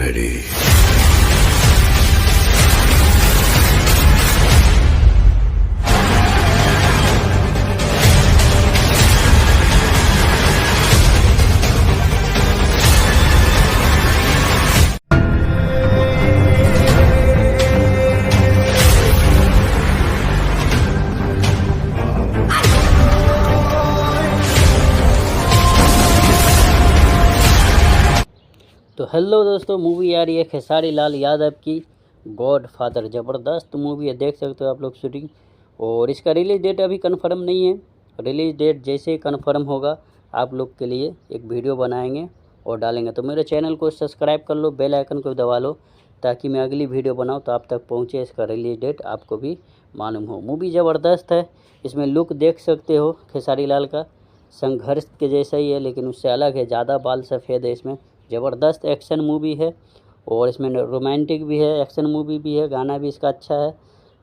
ready. तो hello दोस्तों, movie आ रही है खेसारी लाल यादव की गॉड फादर। ज़बरदस्त मूवी है, देख सकते हो आप लोग शूटिंग। और इसका रिलीज़ डेट अभी कंफर्म नहीं है। रिलीज़ डेट जैसे ही कंफर्म होगा आप लोग के लिए एक वीडियो बनाएंगे और डालेंगे। तो मेरे चैनल को सब्सक्राइब कर लो, बेल आइकन को दबा लो ताकि मैं अगली वीडियो बनाऊँ तो आप तक पहुँचे, इसका रिलीज़ डेट आपको भी मालूम हो। मूवी ज़बरदस्त है, इसमें लुक देख सकते हो खेसारी लाल का संघर्ष के जैसा ही है, लेकिन उससे अलग है, ज़्यादा बाल सफ़ेद है इसमें। ज़बरदस्त एक्शन मूवी है और इसमें रोमांटिक भी है, एक्शन मूवी भी है, गाना भी इसका अच्छा है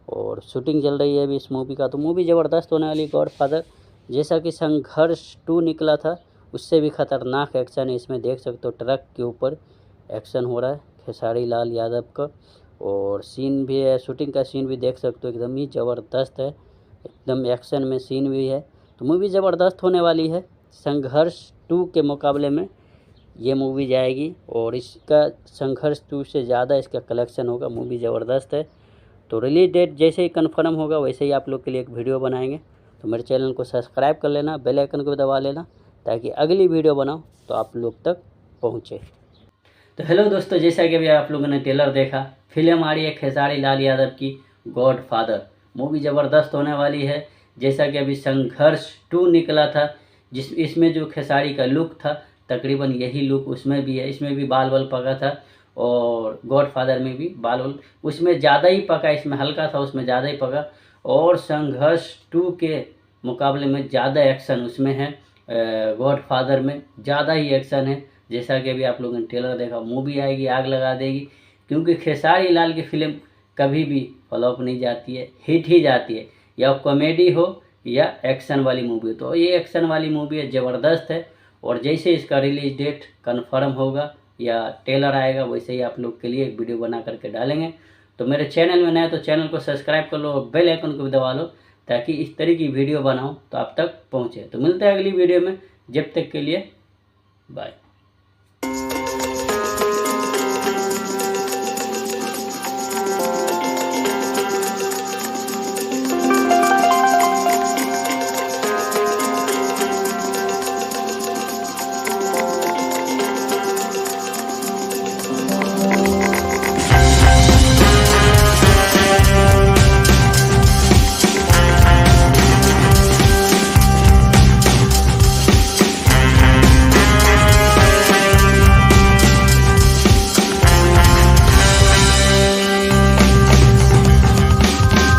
और शूटिंग चल रही है अभी इस मूवी का। तो मूवी ज़बरदस्त होने वाली गॉड फादर। जैसा कि संघर्ष 2 निकला था उससे भी ख़तरनाक एक्शन है इसमें, देख सकते हो ट्रक के ऊपर एक्शन हो रहा है खेसारी लाल यादव का। और सीन भी है, शूटिंग का सीन भी देख सकते हो, एकदम ही ज़बरदस्त है, एकदम एक्शन में सीन भी है। तो मूवी ज़बरदस्त होने वाली है। संघर्ष 2 के मुकाबले में ये मूवी जाएगी और इसका संघर्ष 2 से ज़्यादा इसका कलेक्शन होगा। मूवी ज़बरदस्त है। तो रिलीज डेट जैसे ही कंफर्म होगा वैसे ही आप लोग के लिए एक वीडियो बनाएंगे। तो मेरे चैनल को सब्सक्राइब कर लेना, बेल आइकन को दबा लेना ताकि अगली वीडियो बनाओ तो आप लोग तक पहुँचे। तो हेलो दोस्तों, जैसा कि अभी आप लोगों ने ट्रेलर देखा, फिल्म आ रही है खेसारी लाल यादव की गॉड फादर। मूवी ज़बरदस्त होने वाली है। जैसा कि अभी संघर्ष 2 निकला था, इसमें जो खेसारी का लुक था तकरीबन यही लुक उसमें भी है। इसमें भी बाल पका था और गॉड फादर में भी बाल उसमें ज़्यादा ही पका, इसमें हल्का था उसमें ज़्यादा ही पका। और संघर्ष 2 के मुकाबले में ज़्यादा एक्शन उसमें है, गॉड फादर में ज़्यादा ही एक्शन है। जैसा कि अभी आप लोगों ने ट्रेलर देखा, मूवी आएगी आग लगा देगी, क्योंकि खेसारी लाल की फिल्म कभी भी फ्लॉप नहीं जाती है, हिट ही जाती है, या कॉमेडी हो या एक्शन वाली मूवी हो। तो ये एक्शन वाली मूवी है, ज़बरदस्त है। और जैसे इसका रिलीज डेट कन्फर्म होगा या ट्रेलर आएगा वैसे ही आप लोग के लिए एक वीडियो बना करके डालेंगे। तो मेरे चैनल में नए तो चैनल को सब्सक्राइब कर लो और बेल आइकन को भी दबा लो ताकि इस तरह की वीडियो बनाऊं तो आप तक पहुंचे। तो मिलते हैं अगली वीडियो में, जब तक के लिए बाय।